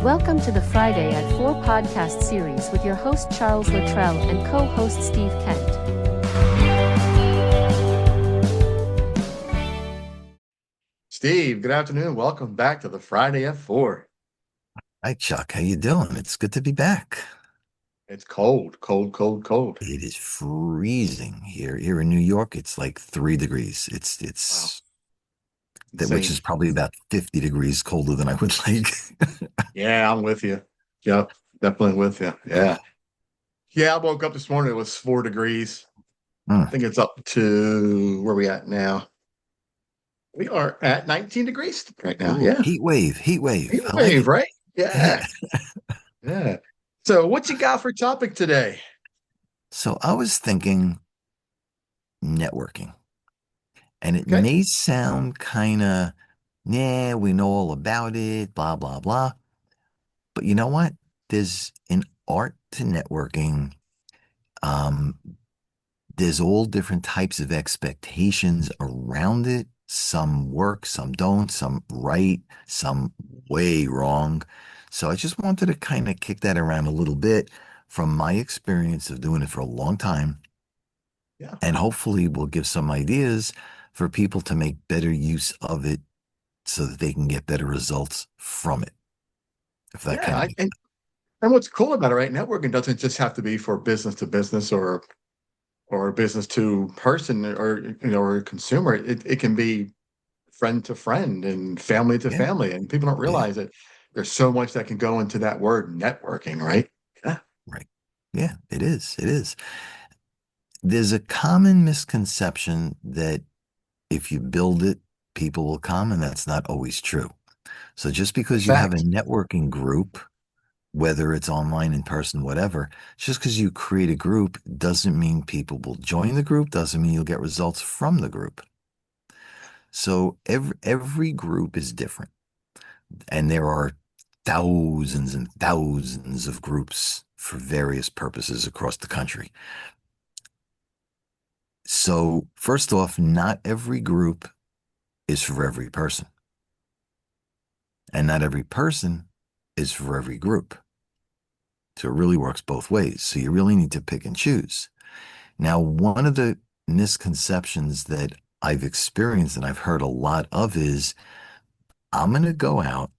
Welcome to the Friday at 4 podcast series with your host Charles Luttrell and co-host Steve Kent. Steve, good afternoon. Welcome back to the Friday at 4. Hi, Chuck. How you doing? It's good to be back. It's cold, cold, cold, cold. It is freezing here. Here in New York, it's like 3 degrees. It's Wow, it's that which insane. is probably about 50 degrees colder than I would like. Yeah, I'm with you. Yep, definitely with you. Yeah. Yeah, I woke up this morning, it was 4 degrees. I Mm. think it's up to where we at now. We are at 19 degrees right now. Ooh, Yeah. heat wave, heat Heat wave. I like wave, it. right? Yeah. Yeah. So what you got for topic today? So I was thinking networking, and it Okay. may sound kind of, yeah, we know all about it, blah, blah, blah. But you know what? There's an art to networking. Um, there's all different types of expectations around it. Some work, some don't, some right, some way wrong. So I just wanted to kind of kick that around a little bit from my experience of doing it for a long time. Yeah. And hopefully we'll give some ideas for people to make better use of it so that they can get better results from it. If that Yeah. kind of I, makes and what's cool about it, right? Networking doesn't just have to be for business to business or business to person or or consumer. It can be friend to friend and family to yeah, family, and people don't yeah, realize it. There's so much that can go into that word networking, right? Yeah. right. Yeah, it is. It is. There's a common misconception that if you build it, people will come, and that's not always true. So just In because you have a fact, networking group, whether it's online, in person, whatever, just because you create a group doesn't mean people will join the group, doesn't mean you'll get results from the group. So every group is different, and there are thousands and thousands of groups for various purposes across the country. So first off, not every group is for every person. And not every person is for every group. So it really works both ways. So you really need to pick and choose. Now, one of the misconceptions that I've experienced and I've heard a lot of is I'm going to go out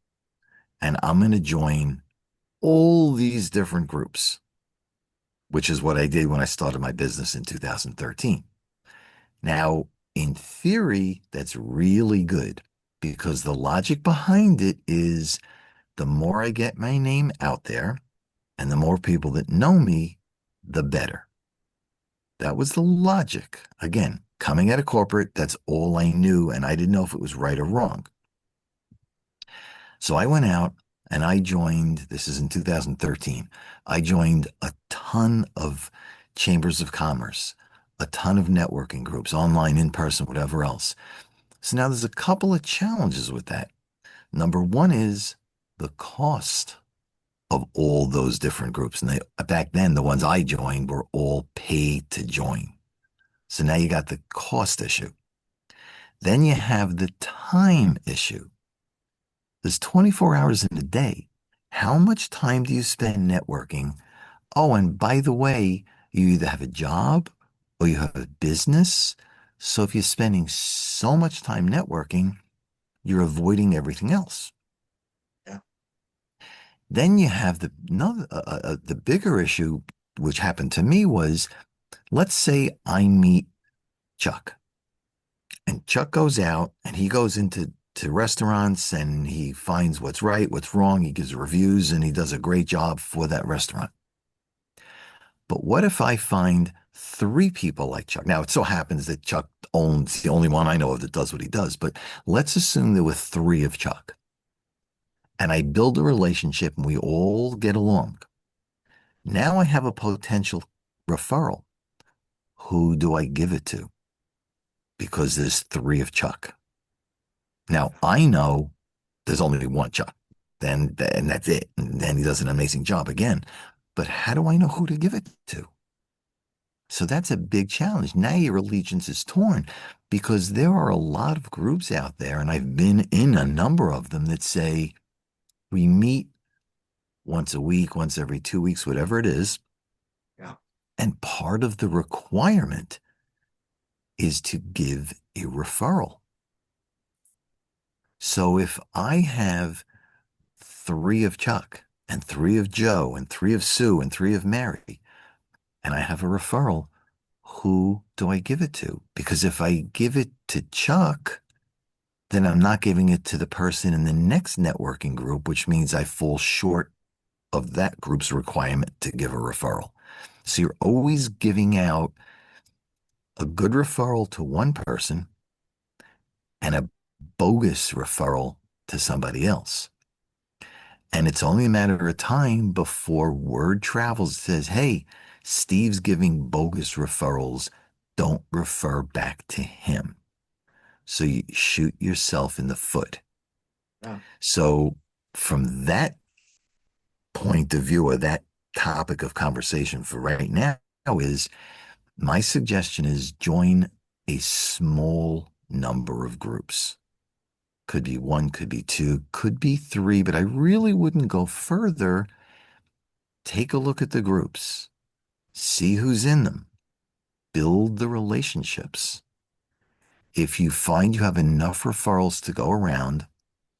and I'm going to join all these different groups, which is what I did when I started my business in 2013. Now, in theory, that's really good because the logic behind it is the more I get my name out there, and the more people that know me, the better. That was the logic. Again, coming out of corporate, that's all I knew, and I didn't know if it was right or wrong. So I went out and I joined, this is in 2013, I joined a ton of chambers of commerce, a ton of networking groups, online, in person, whatever else. So now there's a couple of challenges with that. Number one is the cost of all those different groups. And back then, the ones I joined were all paid to join. So now you got the cost issue. Then you have the time issue. There's 24 hours in a day. How much time do you spend networking? Oh, and by the way, you either have a job or you have a business. So if you're spending so much time networking, you're avoiding everything else. yeah, Then you have the bigger issue, which happened to me was, let's say I meet Chuck, and Chuck goes out and he goes into restaurants and he finds what's right, what's wrong. He gives reviews and he does a great job for that restaurant. But what if I find three people like Chuck? Now, it so happens that Chuck owns the only one I know of that does what he does, but let's assume there were three of Chuck and I build a relationship and we all get along. Now I have a potential referral. Who do I give it to? Because there's three of Chuck. Now I know there's only one Chuck. Then that's it. And then he does an amazing job again. But how do I know who to give it to? So that's a big challenge. Now your allegiance is torn because there are a lot of groups out there, and I've been in a number of them that say we meet once a week, once every 2 weeks, whatever it is. Yeah. And part of the requirement is to give a referral. So if I have 3 of Chuck and 3 of Joe and 3 of Sue and 3 of Mary, and I have a referral, who do I give it to? Because if I give it to Chuck, then I'm not giving it to the person in the next networking group, which means I fall short of that group's requirement to give a referral. So you're always giving out a good referral to one person and a bogus referral to somebody else. And it's only a matter of time before word travels, says, hey, Steve's giving bogus referrals. Don't refer back to him. So you shoot yourself in the foot. Yeah. So from that point of view, or that topic of conversation for right now, is my suggestion is join a small number of groups. Could be 1, could be 2, could be 3, but I really wouldn't go further. Take a look at the groups, see who's in them, build the relationships. If you find you have enough referrals to go around,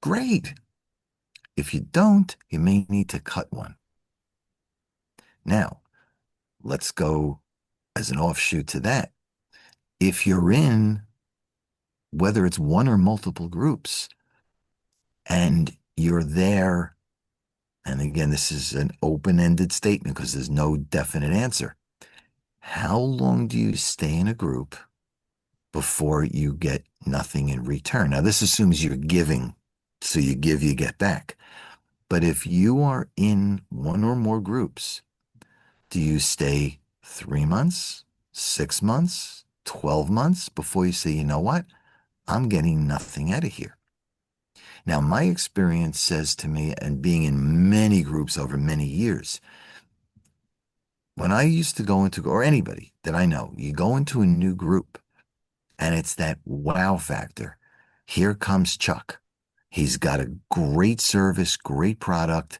great. If you don't, you may need to cut one. Now, let's go as an offshoot to that. If you're in, whether it's one or multiple groups, and you're there, and again, this is an open-ended statement because there's no definite answer. How long do you stay in a group before you get nothing in return? Now, this assumes you're giving, so you give, you get back. But if you are in one or more groups, do you stay 3 months, 6 months, 12 months before you say, you know what? I'm getting nothing out of here. Now, my experience says to me, and being in many groups over many years, when I used to go into, or anybody that I know, you go into a new group and it's that wow factor. Here comes Chuck. He's got a great service, great product.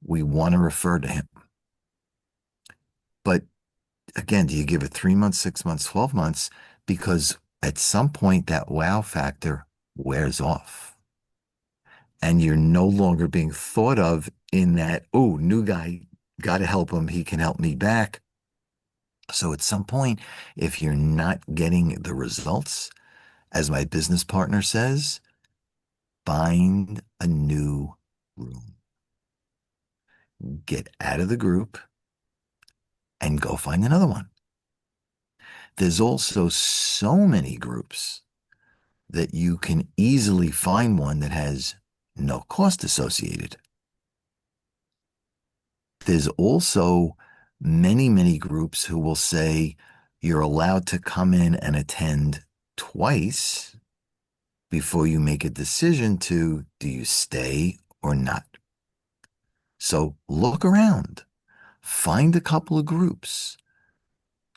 We want to refer to him. But again, do you give it 3 months, 6 months, 12 months? Because at some point that wow factor wears off. And you're no longer being thought of in that, oh, new guy, got to help him. He can help me back. So at some point, if you're not getting the results, as my business partner says, find a new room. Get out of the group and go find another one. There's also so many groups that you can easily find one that has no cost associated. There's also many, many groups who will say you're allowed to come in and attend twice before you make a decision to, do you stay or not? So look around, find a couple of groups,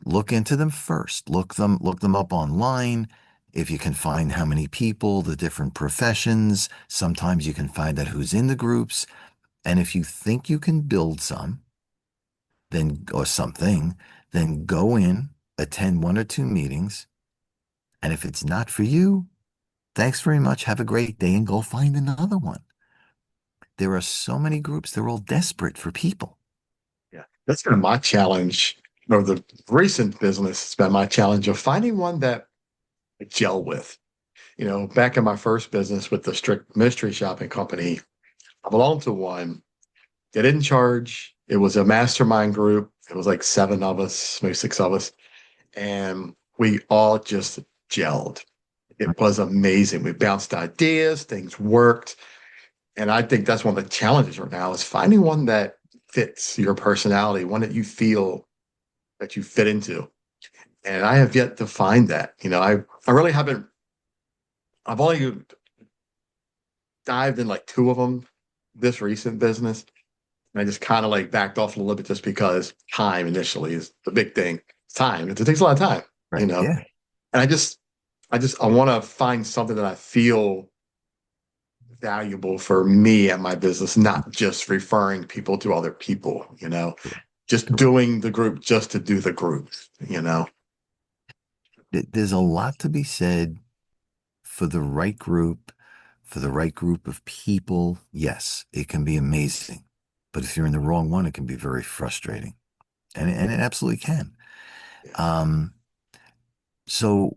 look into them first, look them up online. If you can find how many people, the different professions, sometimes you can find out who's in the groups. And if you think you can build some, then, or something, then go in, attend 1 or 2 meetings. And if it's not for you, thanks very much. Have a great day and go find another one. There are so many groups. They're all desperate for people. Yeah. That's been my challenge, or the recent business has been my challenge of finding one that I gel with. Back in my first business with the strict mystery shopping company, I belonged to one. They didn't charge. It was a mastermind group. It was like 7 of us, maybe 6 of us. And we all just gelled. It was amazing. We bounced ideas, things worked. And I think that's one of the challenges right now is finding one that fits your personality, one that you feel that you fit into. And I have yet to find that. I really haven't, I've only dived in like 2 of them this recent business. And I just kind of like backed off a little bit just because time initially is the big thing. It's time. It takes a lot of time, Right. Yeah. And I want to find something that I feel valuable for me and my business, not just referring people to other people, just Correct. doing the group just to do the group. There's a lot to be said for the right group, for the right group of people. Yes, it can be amazing. But if you're in the wrong one, it can be very frustrating. And it absolutely can. Yeah. Um, so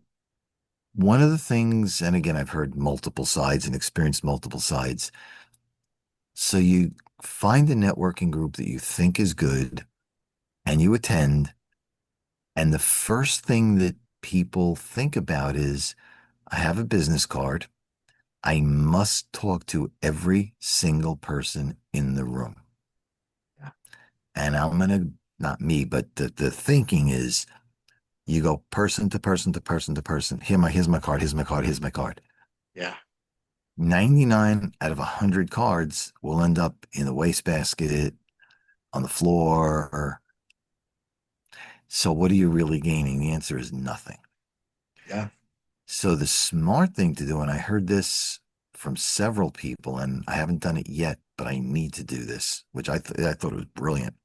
one of the things, and again, I've heard multiple sides and experienced multiple sides. So you find a networking group that you think is good and you attend. And the first thing that people think about is, I have a business card. I must talk to every single person in the room. Yeah. And I'm going to, not me, but the thinking is you go person to person to person to person. Here's my card. Here's my card. Here's my card. Yeah. 99 out of 100 cards will end up in the wastebasket, on the floor. So what are you really gaining? The answer is nothing. Yeah. So the smart thing to do, and I heard this from several people, and I haven't done it yet, but I need to do this, which I thought it was brilliant.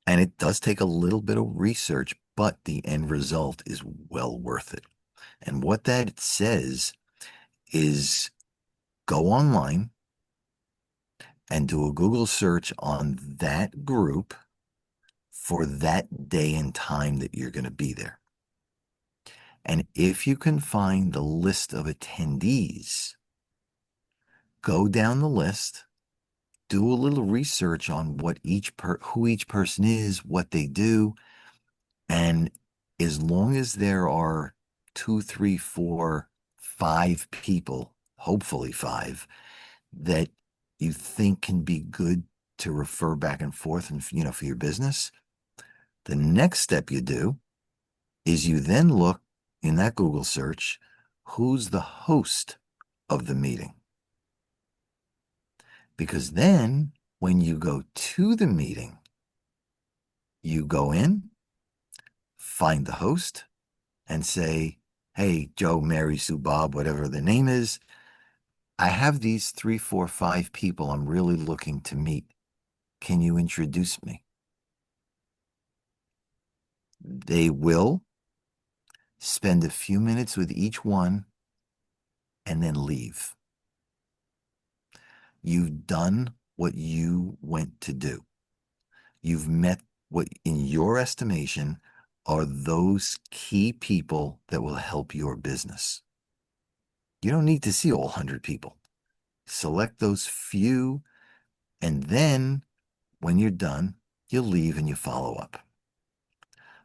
And it does take a little bit of research, but the end result is well worth it. And what that says is go online and do a Google search on that group for that day and time that you're going to be there. And if you can find the list of attendees, go down the list, do a little research on who each person is, what they do, and as long as there are 2, 3, 4, 5 people, hopefully 5, that you think can be good to refer back and forth and for your business, the next step you do is you then look in that Google search, who's the host of the meeting? Because then when you go to the meeting, you go in, find the host, and say, hey, Joe, Mary, Sue, Bob, whatever the name is, I have these 3, 4, 5 people I'm really looking to meet. Can you introduce me? They will spend a few minutes with each one and then leave. You've done what you went to do. You've met what, in your estimation, are those key people that will help your business. You don't need to see all 100 people. Select those few, and then when you're done, you leave and you follow up.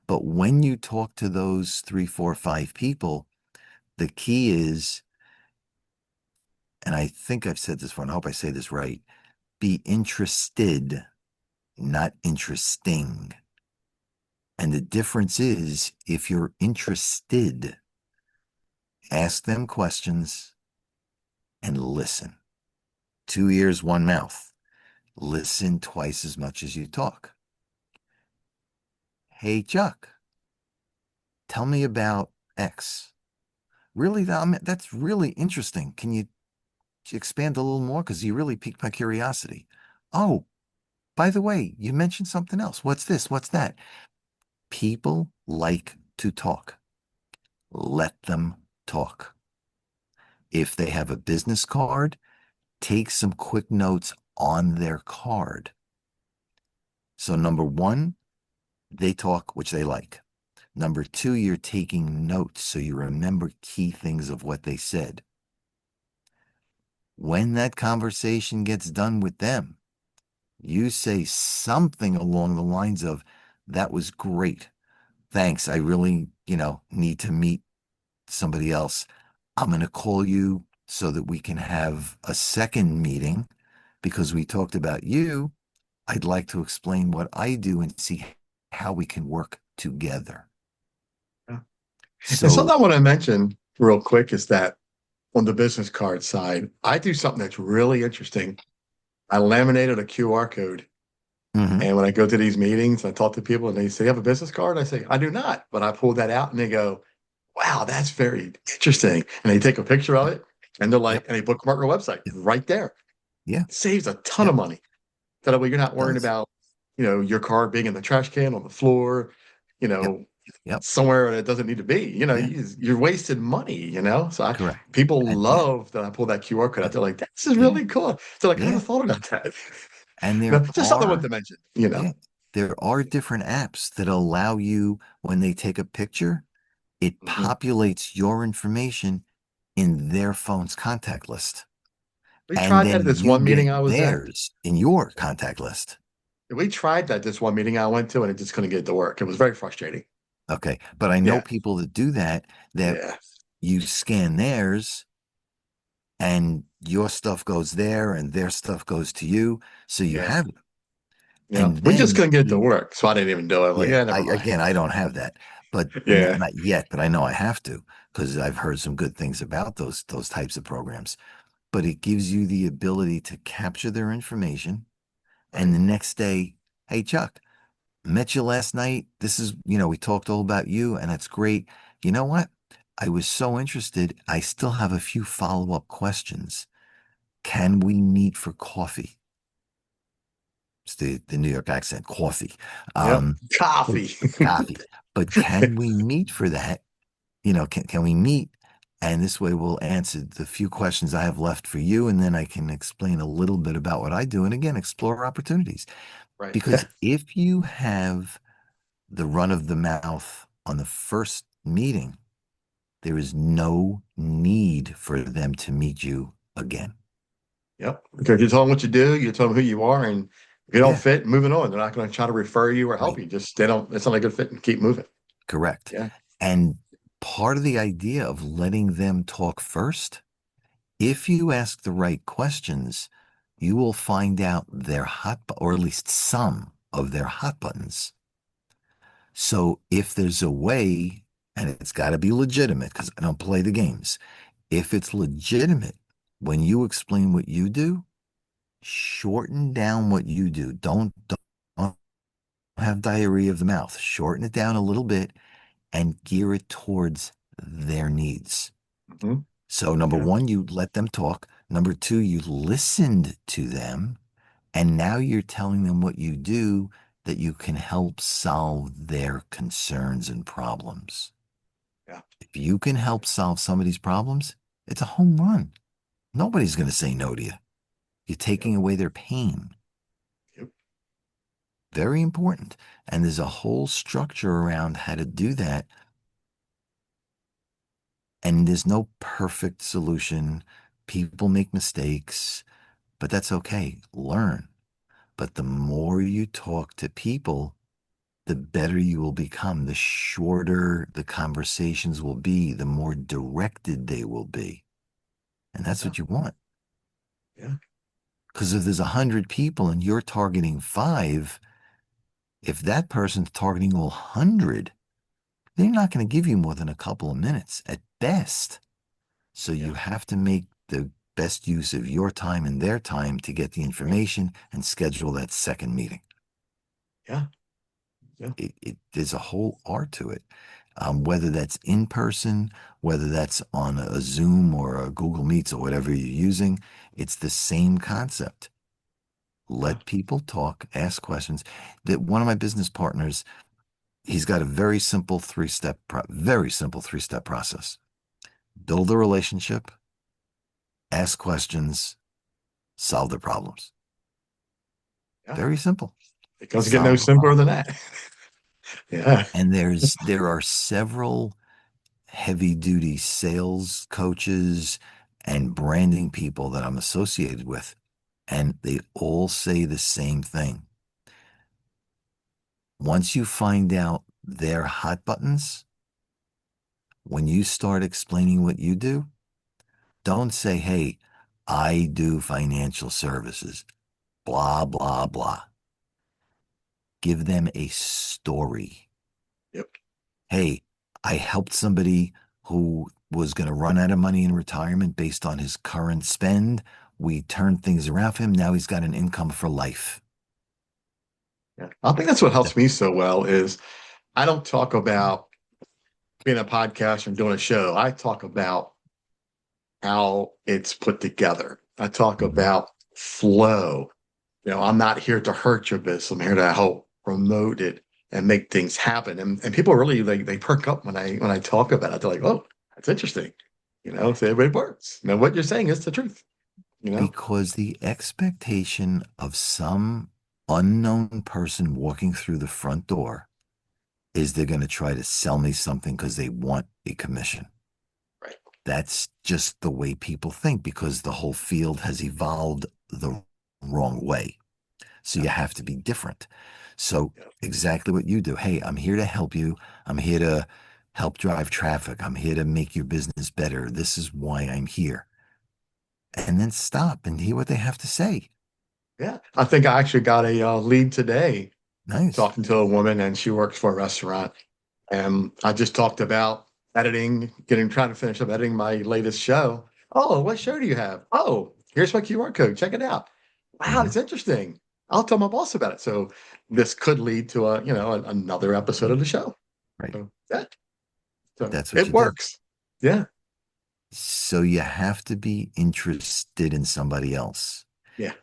But when you talk to those 3, 4, 5 people, the key is, and I think I've said this before, and I hope I say this right, be interested, not interesting. And the difference is, if you're interested, ask them questions and listen. 2 ears, 1 mouth. Listen twice as much as you talk. Hey, Chuck, tell me about X. Really, that's really interesting. Can you expand a little more? Because you really piqued my curiosity. Oh, by the way, you mentioned something else. What's this? What's that? People like to talk. Let them talk. If they have a business card, take some quick notes on their card. So number 1, they talk, which they like. Number 2, you're taking notes so you remember key things of what they said. When that conversation gets done with them, you say something along the lines of, that was great. Thanks. I really, need to meet somebody else. I'm going to call you so that we can have a second meeting because we talked about you. I'd like to explain what I do and see how we can work together. Yeah. And So, something I want to mention real quick is that on the business card side, I do something that's really interesting. I laminated a QR code. mhm. And when I go to these meetings, I talk to people and they say, you have a business card? I say, I do not. But I pull that out and they go, wow, that's very interesting. And they take a picture of it And they're Yep. like, and they bookmark our website Yep. right there. Yeah. Saves a ton of Yep. money. That way you're not It worrying does. about, your car being in the trash can on the floor, you Yep. know, Yep. somewhere that it doesn't need to be. Yeah. You're wasting money. So Correct. people And yeah. love that I pull that QR code out. Yep. They're like, this is Yeah. really cool. So like, I never Yeah. thought about that. And there Just something I wanted are, to mention. yeah, there are different apps that allow you, when they take a picture, it Mhm. populates your information in their phone's contact list. We And tried that then at this you one get meeting I was at. theirs in your contact list. We tried that this one meeting I went to, and it just couldn't get it to work. It was very frustrating. Okay. But I know Yeah. people that do that, that Yeah. you scan theirs and your stuff goes there and their stuff goes to you. So you Yeah. have it. Yeah. And We just then couldn't get it to you, work. So I didn't even do it. I'm like, yeah, yeah, never mind. I don't have that, but Yeah. not yet, but I know I have to because I've heard some good things about those types of programs. But it gives you the ability to capture their information. And Right. the next day, hey, Chuck, met you last night. This is, we talked all about you and it's great. You know what? I was so interested. I still have a few follow-up questions. Yeah. Can we meet for coffee? It's the New York accent, coffee. Yep. Um, Coffee. coffee. But can we meet for that? Can we meet? And this way we'll answer the few questions I have left for you, and then I can explain a little bit about what I do. And again, explore opportunities. Right. Because if you have the run of the mouth on the first meeting, there is no need for them to meet you again. Yep. Because you tell them what you do, you tell them who you are, and if you don't Yeah, fit, moving on. They're not going to try to refer you or help right. you. Just they don't. It's not a good fit, and keep moving. Correct. Yeah. And part of the idea of letting them talk first, if you ask the right questions, you will find out their or at least some of their hot buttons. So if there's a way, and it's got to be legitimate because I don't play the games. If it's legitimate, when you explain what you do, shorten down what you do. Don't have diarrhea of the mouth. Shorten it down a little bit and gear it towards their needs. Hmm. So, number Yeah. one, you let them talk. Number two, you listened to them. And now you're telling them what you do that you can help solve their concerns and problems. Yeah. If you can help solve some of these problems, it's a home run. Nobody's going to say no to you. You're Yep. taking away their pain. Yep. Very important. And there's a whole structure around how to do that. And there's no perfect solution. People make mistakes, but that's okay. Learn. But the more you talk to people, the better you will become. The shorter the conversations will be, the more directed they will be. And that's Yeah. what you want. Yeah. Because if there's 100 people and you're targeting five, if that person's targeting all 100, they're not going to give you more than a couple of minutes at best. So you Yeah. have to make the best use of your time and their time to get the information and schedule that second meeting. Yeah. Yeah. There's a whole art to it. Whether that's in person, whether that's on a Zoom or a Google Meets or whatever you're using, it's the same concept. Yeah. Let people talk, ask questions. That one of my business partners, he's got a very simple three-step process. Build a relationship, ask questions, solve their problems. Yeah. Very simple. It doesn't get no Solve the simpler problem. than that. Yeah. And there are several heavy duty sales coaches and branding people that I'm associated with. And they all say the same thing. Once you find out their hot buttons, when you start explaining what you do, don't say, hey, I do financial services, blah, blah, blah. Give them a story. Yep. Hey, I helped somebody who was going to run out of money in retirement based on his current spend. We turned things around for him. Now he's got an income for life. Yeah. I think that's what That- helps me so well is I don't talk about being a podcaster and doing a show. I talk about how it's put together. I talk about flow. I'm not here to hurt your business. I'm here to help promote it and make things happen. And people really they perk up when I talk about it. They're like, oh, that's interesting. So it works. What you're saying is the truth. You know? Because the expectation of some unknown person walking through the front door is they're going to try to sell me something because they want a commission. Right. That's just the way people think because the whole field has evolved the wrong way. So Yeah. you have to be different. So Yeah. exactly what you do. Hey, I'm here to help you. I'm here to help drive traffic. I'm here to make your business better. This is why I'm here. And then stop and hear what they have to say. Yeah. I think I actually got a lead today Nice. talking to a woman, and she works for a restaurant. And I just talked about editing, trying to finish up editing my latest show. Oh, what show do you have? Oh, here's my QR code. Check it out. Wow, Hmm. it's interesting. I'll tell my boss about it. So this could lead to another episode of the show. Right. So yeah, so That's what it you do. works. Yeah, So you have to be interested in somebody else. yeah,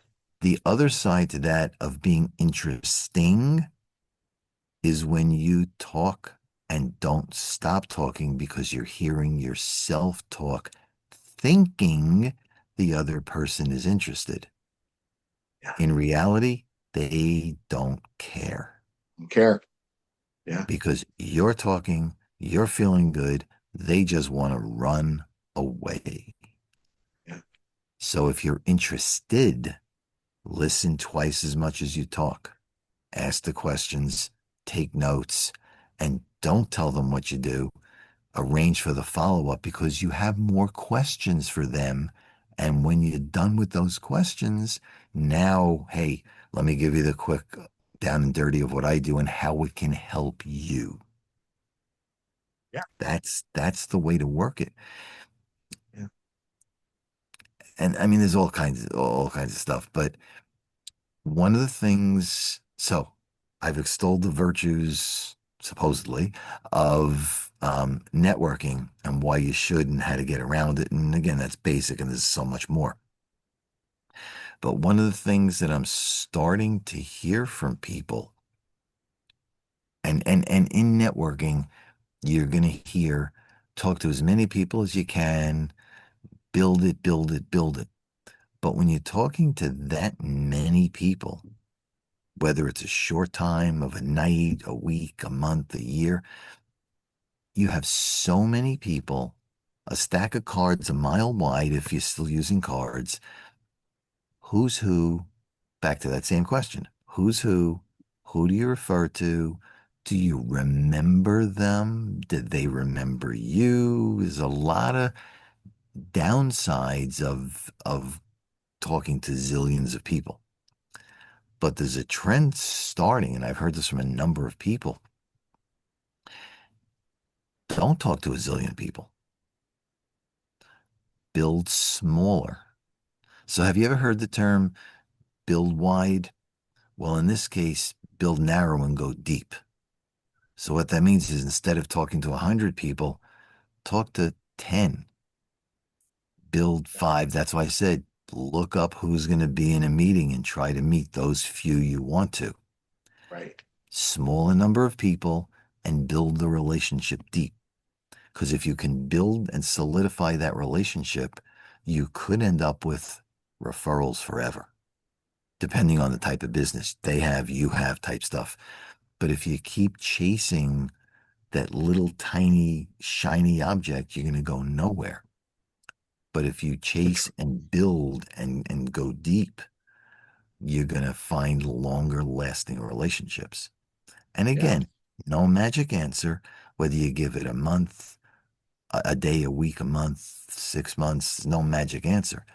The other side to that of being interesting is when you talk and don't stop talking because you're hearing yourself talk, thinking the other person is interested. yeah. In reality, they don't care Don't care. Yeah, because you're talking, you're feeling good. They just want to run away. yeah, So if you're interested, listen twice as much as you talk. Ask the questions, take notes, and don't tell them what you do. Arrange for the follow up because you have more questions for them. And when you're done with those questions, now, hey, let me give you the quick down and dirty of what I do and how it can help you. yeah, That's the way to work it. yeah, And I mean, there's all kinds of stuff, but one of the things, so I've extolled the virtues, supposedly, of networking and why you should and how to get around it. And again, that's basic and there's so much more. But one of the things that I'm starting to hear from people, and in networking, you're going to hear talk to as many people as you can, build it, build it, build it. But when you're talking to that many people, whether it's a short time of a night, a week, a month, a year, you have so many people, a stack of cards a mile wide if you're still using cards. Who's who? Back to that same question. Who's who? Who do you refer to? Do you remember them? Did they remember you? There's a lot of downsides of talking to zillions of people. But there's a trend starting, and I've heard this from a number of people. Don't talk to a zillion people. Build smaller. So, have you ever heard the term build wide? Well, in this case, build narrow and go deep. So, what that means is instead of talking to 100 people, talk to 10, build five. That's why I said look up who's going to be in a meeting and try to meet those few you want to. right. Smaller number of people and build the relationship deep. Because if you can build and solidify that relationship, you could end up with referrals forever, depending on the type of business they have, you have type stuff. But if you keep chasing that little tiny shiny object, you're going to go nowhere. But if you chase and build and go deep, you're going to find longer lasting relationships. And Yeah, again, no magic answer, whether you give it a month, a day, a week, a month, 6 months, no magic answer.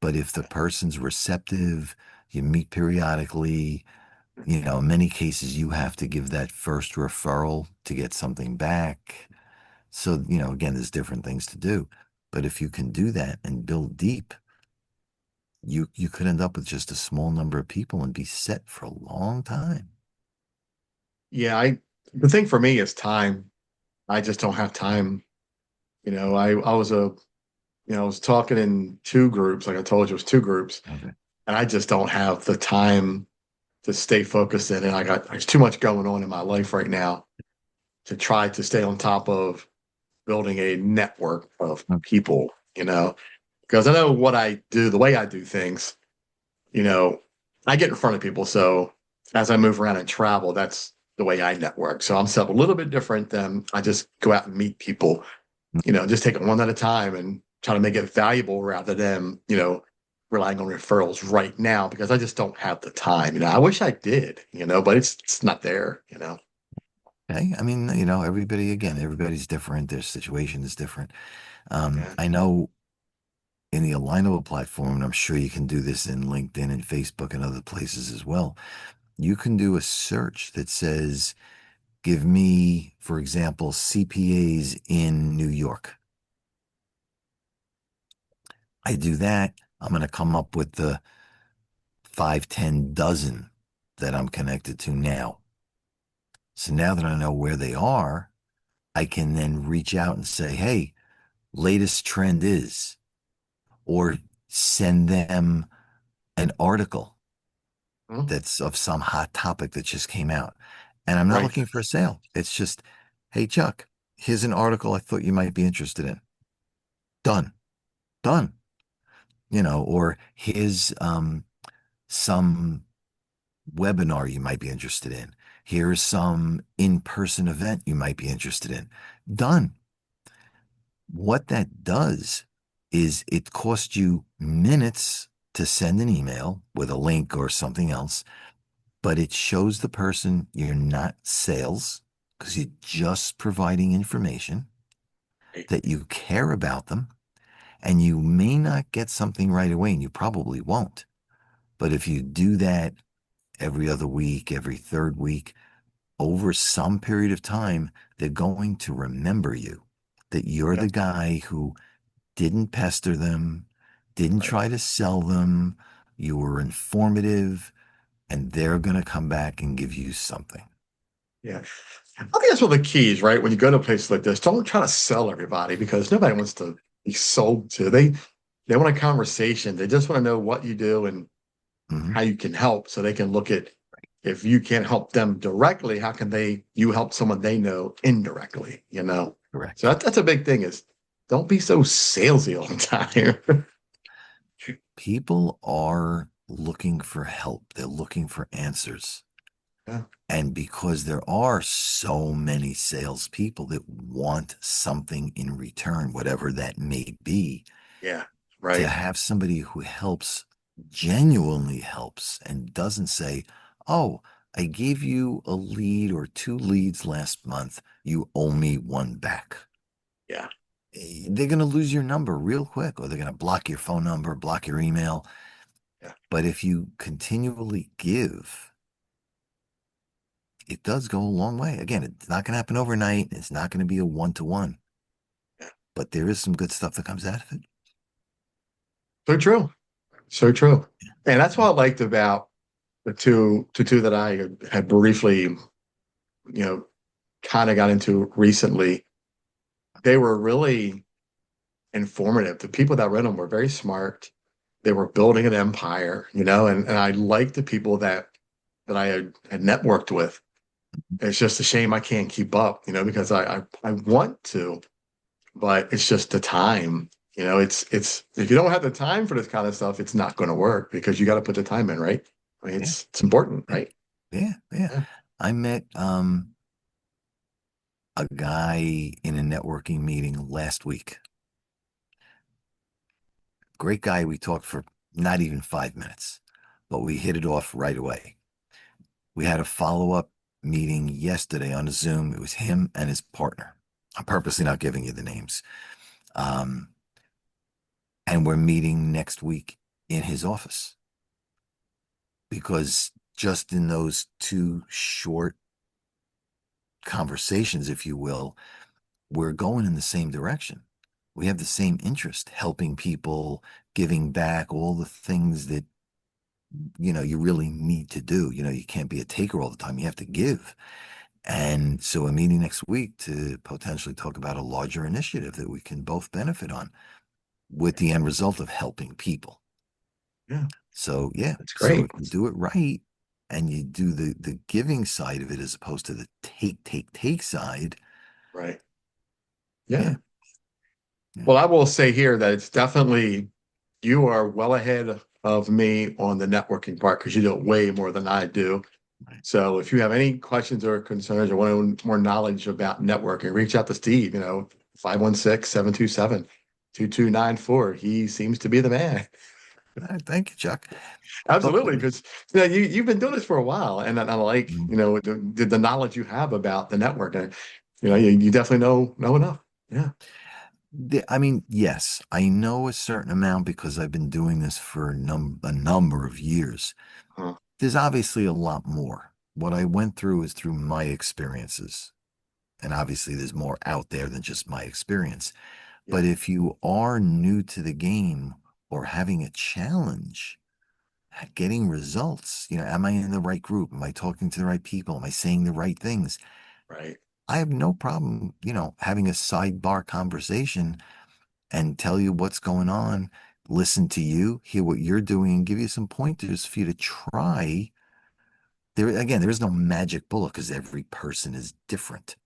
But if the person's receptive, you meet periodically, in many cases, you have to give that first referral to get something back. So, again, there's different things to do. But if you can do that and build deep, you could end up with just a small number of people and be set for a long time. yeah. The thing for me is time. I just don't have time. I was a I was talking in two groups, like I told you, it was two groups, Okay. and I just don't have the time to stay focused in it. There's too much going on in my life right now to try to stay on top of building a network of Mm. people, because I know what I do, the way I do things, you know, I get in front of people. So as I move around and travel, that's the way I network. So I'm set up a little bit different than I just go out and meet people, just take it one at a time and try to make it valuable rather than, relying on referrals right now because I just don't have the time. I wish I did, but it's not there, Okay. I mean, everybody's different. Their situation is different. Yeah. I know in the Alignable platform, and I'm sure you can do this in LinkedIn and Facebook and other places as well. You can do a search that says, give me, for example, CPAs in New York. I do that. I'm going to come up with the 5, 10 dozen that I'm connected to now. So now that I know where they are, I can then reach out and say, hey, latest trend is, or send them an article Mhm. that's of some hot topic that just came out. And I'm not Right. looking for a sale. It's just, hey, Chuck, here's an article I thought you might be interested in. Done, done. Or here's some webinar you might be interested in. Here's some in-person event you might be interested in. Done. What that does is it costs you minutes to send an email with a link or something else, but it shows the person you're not sales because you're just providing information, Right. that you care about them, and you may not get something right away, and you probably won't. But if you do that every other week, every third week, over some period of time, they're going to remember you, that you're Yeah. the guy who didn't pester them, didn't Right. try to sell them, you were informative, and they're going to come back and give you something. Yeah. I think that's one of the keys, right? When you go to a place like this, don't try to sell everybody because nobody wants to be sold to. They want a conversation. They just want to know what you do and Hmm. how you can help so they can look at if you can't help them directly, how can you help someone they know indirectly? So Correct. that's a big thing is don't be so salesy all the time. People are looking for help, they're looking for answers. Yeah. And because there are so many salespeople that want something in return, whatever that may be, Yeah. to Right. have somebody who helps, genuinely helps, and doesn't say, oh, I gave you a lead or two leads last month. You owe me one back. Yeah. They're going to lose your number real quick, or they're going to block your phone number, block your email. Yeah. But if you continually give, it does go a long way. Again, it's not going to happen overnight. It's not going to be a one-to-one, Yeah. but there is some good stuff that comes out of it. So true. So true. And that's what I liked about the two that I had briefly, kind of got into recently. They were really informative. The people that read them were very smart. They were building an empire, and I liked the people that I had networked with. It's just a shame I can't keep up, because I want to, but it's just the time. It's if you don't have the time for this kind of stuff, it's not going to work because you got to put the time in, right? I mean, Yeah, it's important, yeah, right? yeah, yeah. Yeah. I met a guy in a networking meeting last week. Great guy. We talked for not even 5 minutes, but we hit it off right away. We had a follow-up meeting yesterday on a Zoom. It was him and his partner. I'm purposely not giving you the names. Um, and we're meeting next week in his office because just in those two short conversations, if you will, we're going in the same direction. We have the same interest, helping people, giving back, all the things that you really need to do. You can't be a taker all the time. You have to give. And so we're meeting next week to potentially talk about a larger initiative that we can both benefit on. with the end result of helping people. Yeah, So yeah, that's so great. if you do it right and you do the giving side of it as opposed to the take side, Right. Yeah. yeah, yeah, Well, I will say here that it's definitely you are well ahead of me on the networking part because you do it way more than I do. right. So if you have any questions or concerns or want more knowledge about networking, reach out to Steve, 516-727-2294. He seems to be the man. All right, thank you, Chuck. Book with Absolutely, me. because you've been doing this for a while, and I like Mhm. the knowledge you have about the network, and you definitely know enough. Yeah. I mean, yes, I know a certain amount because I've been doing this for a number of years. Uh, There's obviously a lot more. What I went through is through my experiences. And obviously, there's more out there than just my experience. yeah. But if you are new to the game or having a challenge at getting results, am I in the right group? Am I talking to the right people? Am I saying the right things? Right. I have no problem, having a sidebar conversation and tell you what's going on, listen to you, hear what you're doing, and give you some pointers for you to try. There is no magic bullet because every person is different.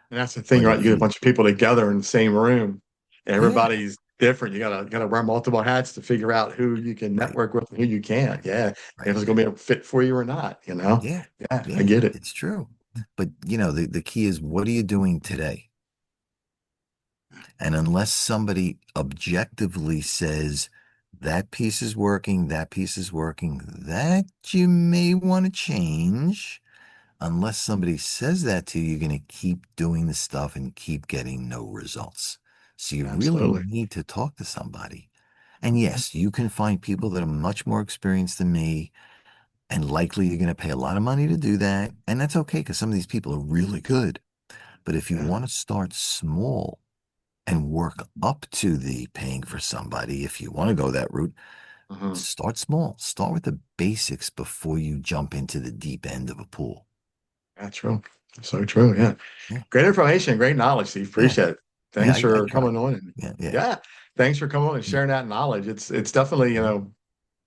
And that's the thing, But right? You if get a you, bunch of people together in the same room. yeah, Everybody's different. You gotta wear multiple hats to figure out who you can right, network with and who you can't. Yeah. If right, it's gonna be a fit for you or not. yeah, Yeah, I yeah, get it. it's true. But the key is what are you doing today? And unless somebody objectively says that piece is working, that you may want to change, unless somebody says that to you, you're going to keep doing the stuff and keep getting no results. So you really Absolutely. need to talk to somebody. And yes, you can find people that are much more experienced than me, and likely you're going to pay a lot of money to do that. And that's okay because some of these people are really good. But if you Yeah. want to start small and work up to the paying for somebody, if you want to go that route, Mhm. start small. Start with the basics before you jump into the deep end of a pool. That's true. So true. Yeah. Yeah. Great information, great knowledge, Steve. Yeah. Appreciate it. Yeah. Thanks I for try. coming on. And Yeah. Yeah. yeah, thanks for coming on and Mm, sharing that knowledge. It's definitely, mhm,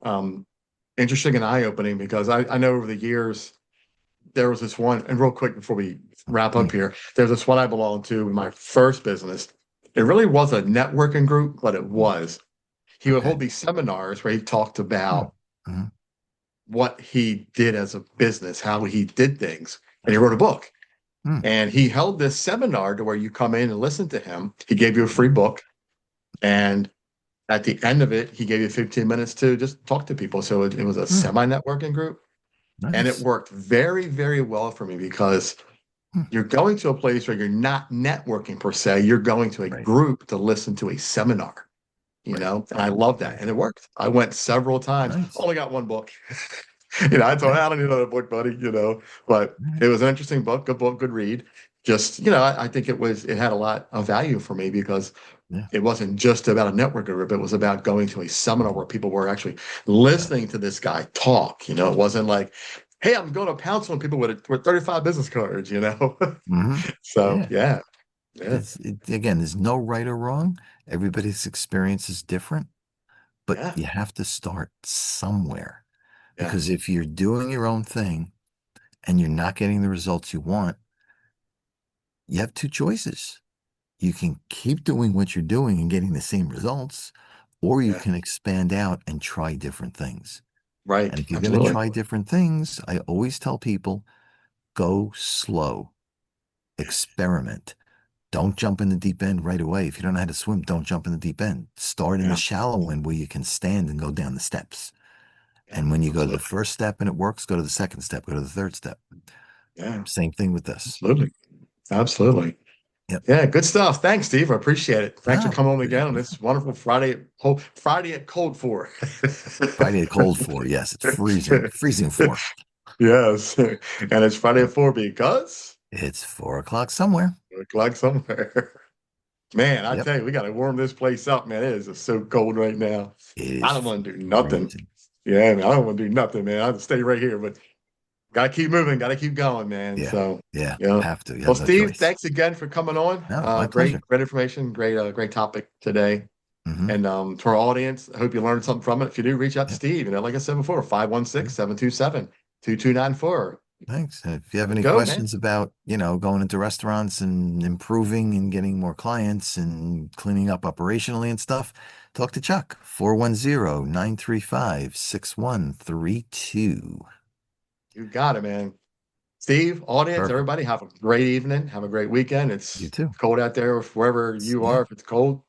um, interesting and eye-opening because I know over the years there was this one, and real quick before we wrap up mm, here, there's this one I belonged to in my first business. It really was a networking group, but it mm. was. He would Okay. hold these seminars where he talked Mm, about mhm, what he did as a business, how he did things, and he wrote a book. mm, And he held this seminar to where you come in and listen to him. He gave you a free mhm, book, and at the end of it, he gave you 15 minutes to just talk to people. So it was a mm. semi-networking group, and it Nice. worked very, very well for me because Mm, you're going to a place where you're not networking per se. You're going to a right. group to listen to a seminar, Right. and I love that. Right. And it worked. I went several times. Nice. Only got one book. I told him, Okay. I don't need another book, buddy, but All right. it was an interesting book, good read. Just, I think it had a lot of value for me because Yeah. it wasn't just about a network group. It was about going to a seminar Mhm. where people were actually Yeah. listening to this guy talk. It wasn't like, hey, I'm going to pounce on people with 35 business cards. Hmm. So Yeah. yeah, yeah, Again, there's no right or wrong. Everybody's experience is different, but yeah, you have to start somewhere yeah, because if you're doing your own thing and you're not getting the results you want, you have two choices. You can keep doing what you're doing and getting the same results, or you yeah. can expand out and try different things. And Right. if you're going to Absolutely. try different things, I always tell people go slow, experiment. Don't jump in the deep end right away. If you don't know how to swim, don't jump in the deep end. Start in the Yeah, shallow end where you can stand and go down the steps. yeah, And when you go to the absolutely. first step and it works, go to the second step, go to the third step. Yeah, Same thing with this. absolutely. Absolutely. Yep. Yeah, good stuff. Thanks, Steve. I appreciate it. Thanks for No, coming on again on this wonderful Friday at Cold Four. Friday at cold for. Yes, it's freezing, freezing for. Yes. And it's Friday at Yep. 4 because It's 4 o'clock somewhere. it looks like somewhere. Man, I Yep. tell you, we got to warm this place up, man. It is just so cold right now. It I is don't want to do nothing. freezing. Yeah, man, I don't want to do nothing, man. I'll stay right here, but got to keep moving, got to keep going, man. Yeah. So, Yeah. yeah. Have to. You Well, have no Steve, choice. thanks again for coming on. No, my Great, pleasure. great information. Great topic today. Mhm. And to our audience, I hope you learned something from it. If you do, reach out to Yeah. Steve. Like I said before, 516-727-2294. Thanks. If you have any Go, man. questions about, going into restaurants and improving and getting more clients and cleaning up operationally and stuff, talk to Chuck, 410-935-6132. You got it, man. Steve, audience, Perfect. everybody, have a great evening. Have a great weekend. You It's too. cold out there wherever you Yeah. are. If it's cold,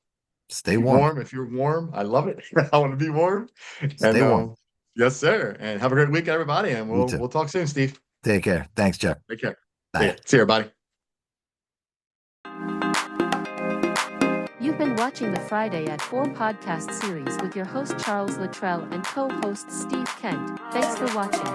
Stay be warm. warm. If you're warm, I love it. I want to be warm. And Stay warm. yes, sir. And have a great weekend, everybody. And You too. we'll talk soon, Steve. Take care. Thanks, Chuck. Take care. See ya. Bye. See you, everybody. You've been watching the Friday at 4 podcast series with your host Charles Luttrell and co-host Steve Kent. Thanks for watching.